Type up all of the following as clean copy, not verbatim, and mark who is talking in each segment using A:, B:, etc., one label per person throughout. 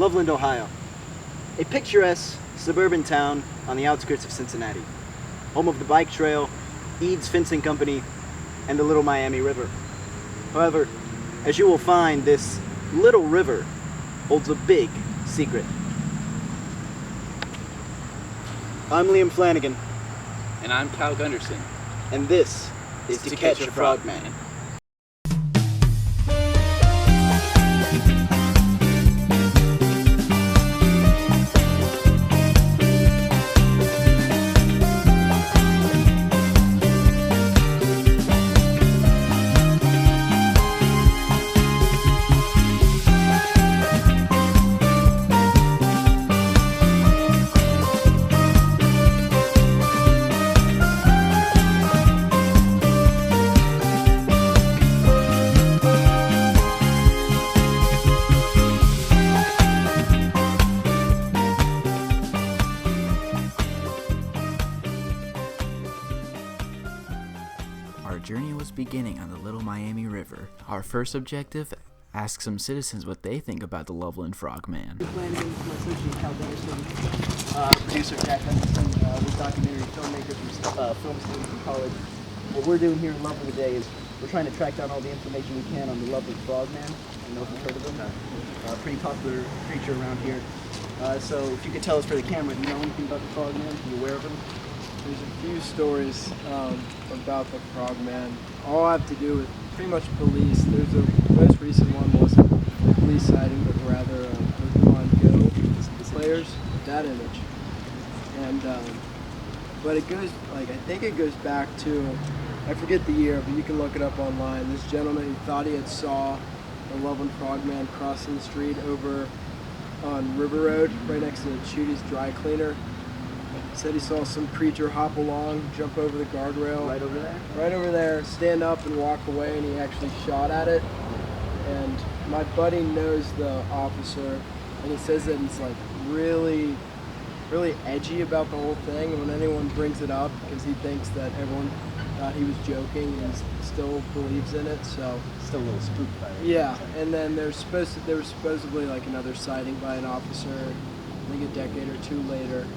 A: Loveland, Ohio. A picturesque suburban town on the outskirts of Cincinnati. Home of the bike trail, Eads Fencing Company, and the Little Miami River. However, as you will find, this little river holds a big secret. I'm Liam Flanagan.
B: And I'm Cal Gunderson.
A: And this is To Catch a Frogman.
C: Our journey was beginning on the Little Miami River. Our first objective, ask some citizens what they think about the Loveland Frogman.
A: Flanagan, my associate Cal Gunderson, producer Jack Gunderson, with documentary filmmaker from film student from college. What we're doing here in Loveland today is we're trying to track down all the information we can on the Loveland Frogman. I don't know if you've heard of him. Pretty popular creature around here. So if you could tell us for the camera, do you know anything about the Frogman? Are you aware of him?
D: There's a few stories about the Frogman. All have to do with pretty much police. There's the most recent one wasn't a police sighting, but rather Pokemon Go players with that image. And but it goes I think it goes back to, I forget the year, but you can look it up online. This gentleman, he thought he had saw the Loveland Frogman crossing the street over on River Road, right next to Chudy's dry cleaner. Said he saw some creature hop along, jump over the guardrail.
A: Right over there?
D: Right over there, stand up and walk away, and he actually shot at it. And my buddy knows the officer, and he says that he's like really edgy about the whole thing, and when anyone brings it up, because he thinks that everyone thought he was joking, and still believes in it, so.
A: Still a little spooked by it.
D: Yeah, and then there was supposedly like another sighting by an officer, I think a decade or two later.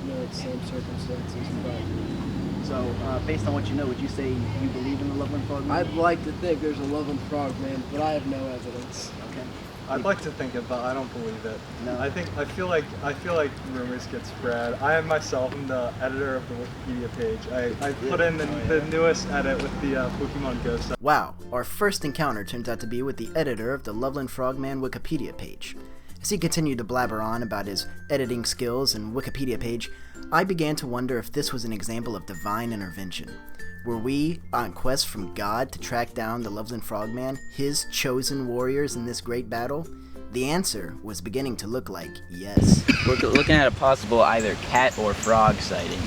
D: The same circumstances, but
A: so based on what you know, would you say you believe in the Loveland Frogman?
D: I'd like to think there's a Loveland Frogman, but I have no evidence.
A: Okay.
E: I'd like to think it, but I don't believe it.
A: No.
E: I feel like rumors get spread. I myself am the editor of the Wikipedia page. I put in the newest edit with the Pokemon Go stuff.
A: Wow, our first encounter turns out to be with the editor of the Loveland Frogman Wikipedia page. As he continued to blabber on about his editing skills and Wikipedia page, I began to wonder if this was an example of divine intervention. Were we on quest from God to track down the Loveland Frogman, his chosen warriors in this great battle? The answer was beginning to look like yes.
B: We're looking at a possible either cat or frog sighting.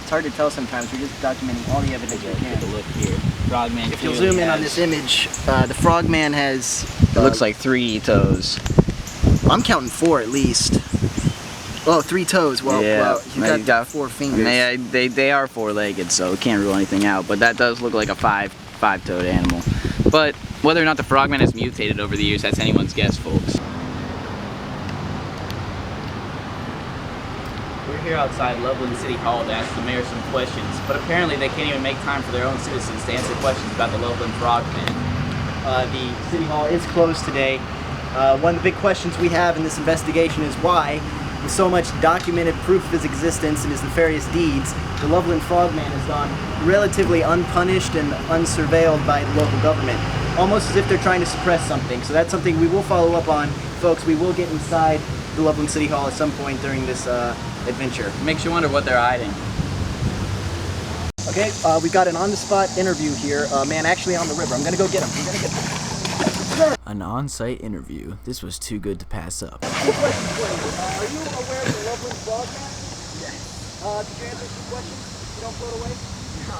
A: It's hard to tell sometimes. We're just documenting all the evidence we can.
B: Take a look here. Frogman.
A: If you'll zoom in on this image, the Frogman has...
B: It looks like 3 toes.
A: I'm counting 4 at least. Oh, 3 toes. Well,
B: yeah,
A: well he's got 4 fingers.
B: They are 4-legged, so we can't rule anything out. But that does look like a five-toed animal. But whether or not the Frogman has mutated over the years, that's anyone's guess, folks. We're here outside Loveland City Hall to ask the mayor some questions, but apparently they can't even make time for their own citizens to answer questions about the Loveland Frogman.
A: The City Hall is closed today. One of the big questions we have in this investigation is why, with so much documented proof of his existence and his nefarious deeds, the Loveland Frogman has gone relatively unpunished and unsurveilled by the local government, almost as if they're trying to suppress something. So that's something we will follow up on. Folks, we will get inside the Loveland City Hall at some point during this adventure.
B: Makes you wonder what they're hiding.
A: Okay, we've got an on-the-spot interview here. Man actually on the river. I'm gonna go get him. We're gonna get him.
C: An on-site interview. This was too good to pass up.
A: Are you aware of the Loveland Frogman? Yes. Did you answer some questions? You don't float away? No.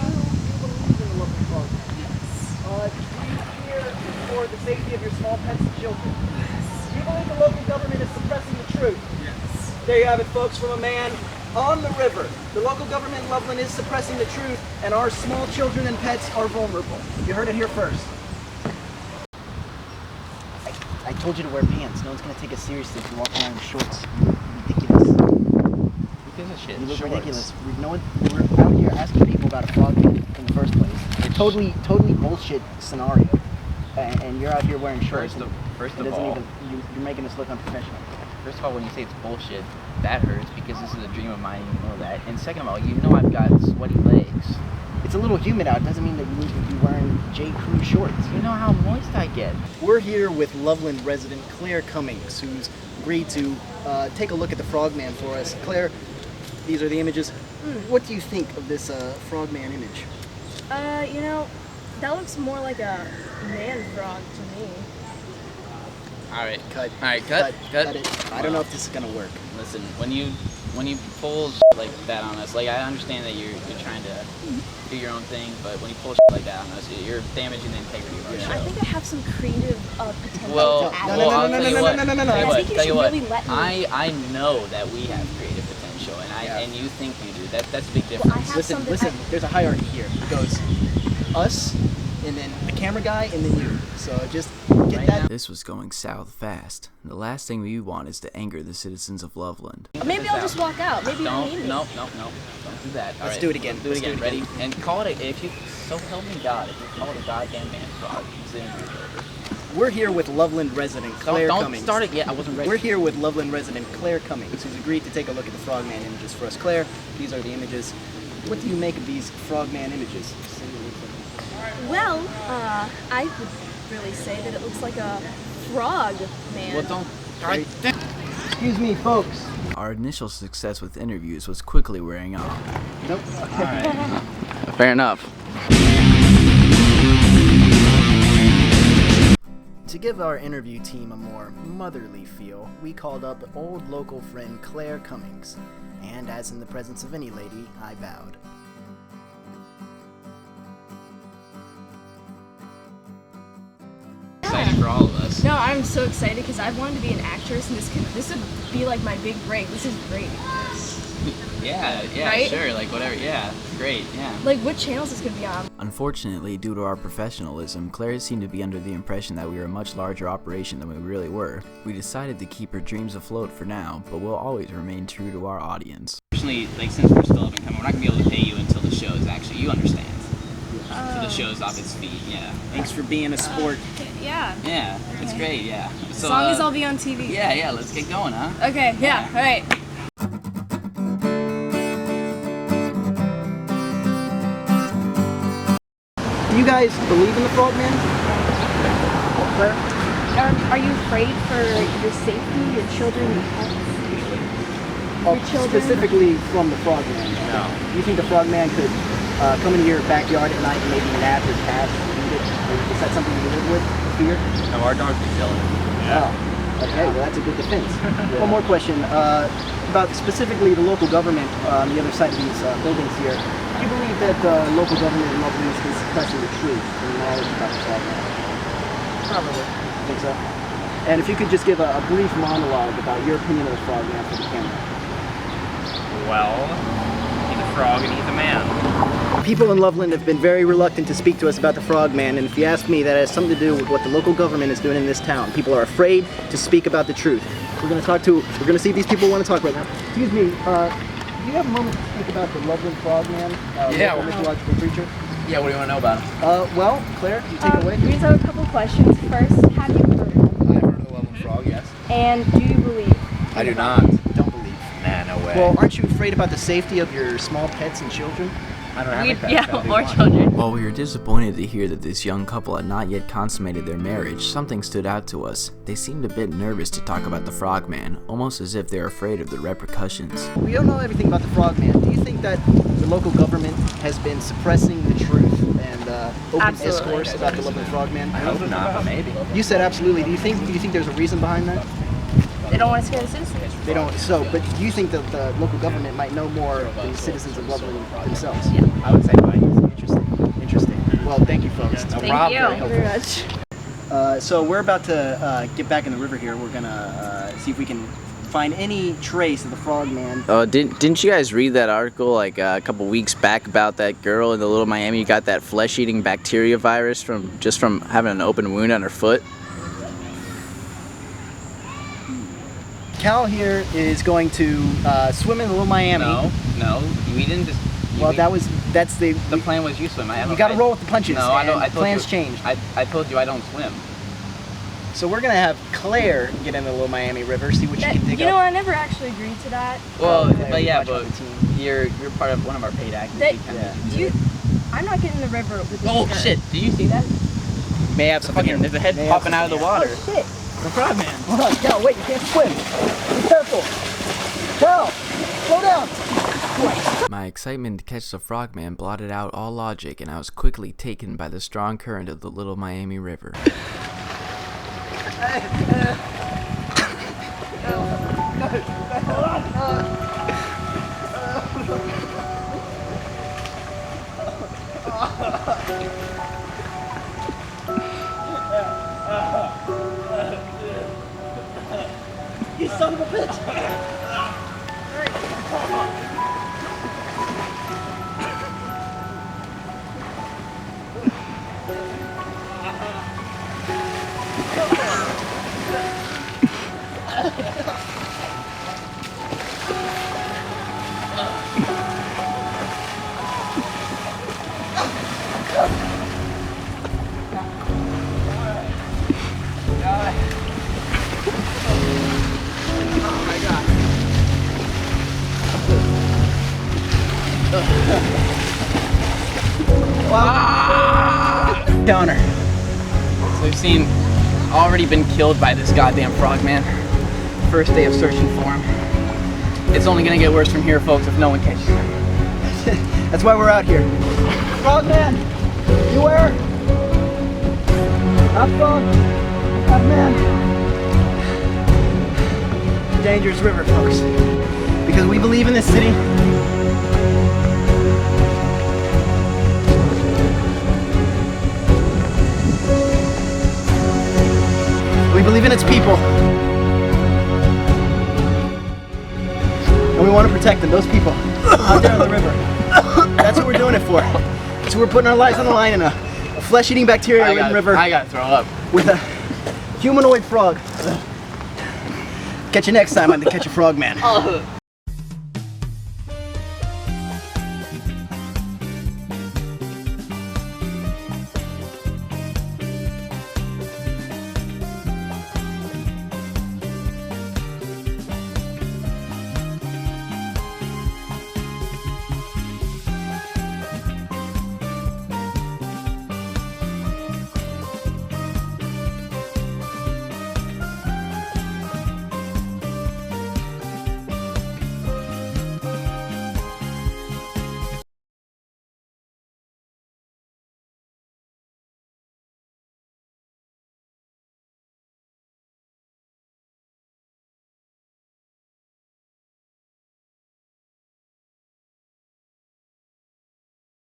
A: Do you believe in the Loveland Frogman? Yes. Do you fear for the safety of your small pets and children? Yes. Do you believe the local government is suppressing the truth? Yes. There you have it, folks, from a man on the river. The local government in Loveland is suppressing the truth, and our small children and pets are vulnerable. You heard it here first. I told you to wear pants. No one's gonna take us seriously if you're walking around in shorts. Ridiculous.
B: Who gives a shit?
A: You look
B: Shorts.
A: ridiculous. We're out here asking people about a frogman in the first place. Totally bullshit scenario. And you're out here wearing shorts.
B: First of all,
A: you're making us look unprofessional.
B: First of all, when you say it's bullshit, that hurts because this is a dream of mine. You know that. And second of all, you know I've got sweaty legs.
A: It's a little humid out. It doesn't mean that you need to be wearing J. Crew shorts.
B: You know how moist I get.
A: We're here with Loveland resident Claire Cummings, who's agreed to take a look at the Frogman for us. Claire, these are the images. What do you think of this Frogman image?
F: You know, that looks more like a man frog to me.
B: Alright,
A: Cut.
B: Alright, cut
A: it. I don't know if this is gonna work.
B: Listen, when you pull like that on us, like I understand that you're trying to do your own thing, but when you pull like that on us, you're damaging the integrity of our show.
F: I think I have some creative potential.
B: Well,
F: to add.
B: I'll tell you what.
F: I think you should really let me.
B: I know that we have creative potential, and you think you do. That's a big
F: Well, I
B: difference.
F: have
A: Listen, there's a hierarchy here. It goes us, and then the camera guy, and then you. So just get
B: Right
A: that.
B: now.
C: This was going south fast. The last thing we want is to anger the citizens of Loveland.
F: Maybe I'll just walk out. Maybe you don't need me.
B: No. Don't do that.
A: Let's do it again.
B: Do it
A: Let's do
B: again.
A: it
B: Ready?
A: again.
B: And call it if you. So help me God. If you call it a goddamn man frog, it's the interview's over.
A: We're here with Loveland resident Claire
B: Don't
A: Cummings.
B: start it yet. I wasn't ready.
A: We're here with Loveland resident Claire Cummings, who's agreed to take a look at the Frogman images for us. Claire, these are the images. What do you make of these Frogman images?
F: Well, I would really say that it looks like a frog man.
B: Well, don't. All right.
A: Excuse me, folks.
C: Our initial success with interviews was quickly wearing off.
A: Nope.
B: All right. Fair enough.
A: To give our interview team a more motherly feel, we called up old local friend Claire Cummings. And as in the presence of any lady, I bowed.
B: Exciting for all of us.
F: No, I'm so excited because I've wanted to be an actress, and this would be like my big break. This is great.
B: Yeah,
F: Right?
B: sure, like whatever. Yeah, great. Yeah.
F: Like, what channels is this gonna be on?
C: Unfortunately, due to our professionalism, Claire seemed to be under the impression that we were a much larger operation than we really were. We decided to keep her dreams afloat for now, but we'll always remain true to our audience.
B: Unfortunately, like since we're still up and coming, we're not gonna be able to pay you until the show is actually. You understand? So the show's off its feet. Yeah.
A: Thanks for being a sport.
F: Yeah.
B: Yeah, it's great. Yeah.
F: As
B: So,
F: long as I'll be on TV.
B: Yeah. Let's get going, huh?
F: Okay, yeah, alright.
A: Do you guys believe in the Frogman? Claire?
F: Are you afraid for your safety, your children, your pets? Your children?
A: Specifically from the Frogman.
B: No.
A: Do you think the Frogman could come into your backyard at night and maybe nab your cat and eat it? Is that something you live with? Fear?
B: No, our dogs be chilling.
A: Oh, okay, well that's a good defense. One more question, about specifically the local government on the other side of these buildings here. Do you believe that local government in Loveland is suppressing the truth and knowledge about the Frogman?
B: Probably.
A: Think so? And if you could just give a brief monologue about your opinion of the Frogman for the camera.
G: Well, he's a frog and he's a man.
A: People in Loveland have been very reluctant to speak to us about the Frogman, and if you ask me, that has something to do with what the local government is doing in this town. People are afraid to speak about the truth. We're going to see if these people want to talk right now. Excuse me, do you have a moment to speak about the Loveland Frogman,
B: Yeah,
A: local mythological creature?
B: Yeah. What do you want to know about him?
A: Well, Claire, you take it away.
F: We just have a couple questions. First, have you heard of him?
B: I've heard of the Loveland frog. Yes.
F: And do you believe?
B: I do not.
A: Don't believe.
B: Nah, no way.
A: Well, aren't you afraid about the safety of your small pets and children?
B: I don't have any pets.
F: Yeah,
B: I'll do
F: or
B: one.
F: children.
C: While we were disappointed to hear that this young couple had not yet consummated their marriage, something stood out to us. They seemed a bit nervous to talk about the Frogman, almost as if they're afraid of the repercussions.
A: We don't know everything about the Frogman. Do you think that the local government has been suppressing the truth and open
F: Absolutely.
A: discourse about the Loveland Frogman?
B: I hope not, but maybe.
A: You said absolutely. Do you think there's a reason behind that?
F: They don't want to scare the citizens.
A: They don't. So, but do you think that the local government might know more than the citizens of Loveland themselves?
F: Yeah.
B: I would say fine.
A: Interesting. Well, thank you, folks.
F: Thank
B: problem.
F: you very much.
A: So we're about to get back in the river here. We're gonna see if we can find any trace of the Frogman.
B: Oh, didn't you guys read that article like a couple weeks back about that girl in the Little Miami who got that flesh-eating bacteria virus from having an open wound on her foot?
A: Cal here is going to swim in the Little Miami.
B: No, we didn't just.
A: Well, that's the
B: plan was you swim.
A: You got to roll with the punches.
B: No, I don't.
A: Plans changed.
B: I told you I don't swim.
A: So we're gonna have Claire get in the Little Miami River, see what she can dig
F: You know,
A: up.
F: I never actually agreed to that.
B: Well,
A: Claire,
B: but yeah,
A: watch
B: but
A: on the team.
B: you're part of one of our paid actors.
F: I'm not getting in the river with this
B: Oh
F: skirt.
B: shit! Did you see that?
A: May have something here.
B: There's a head
A: May have
B: popping out of the
A: something
B: water.
A: here. Oh shit!
B: The Frogman.
A: Hold on, Cal, wait, you can't swim. Be careful. Cal, slow down.
C: My excitement to catch the Frogman blotted out all logic, and I was quickly taken by the strong current of the Little Miami River.
A: You son of a bitch! Downer.
B: So we've already been killed by this goddamn Frogman. First day of searching for him. It's only gonna get worse from here, folks, if no one catches him.
A: That's why we're out here. Frogman, beware. Not frog, not man. Dangerous river, folks. Because we believe in this city. We believe in its people. And we want to protect them, those people out there on the river. That's what we're doing it for. So we're putting our lives on the line in a flesh-eating bacteria-ridden river.
B: I gotta throw up.
A: With a humanoid frog. Catch you next time on the Catch a Frogman.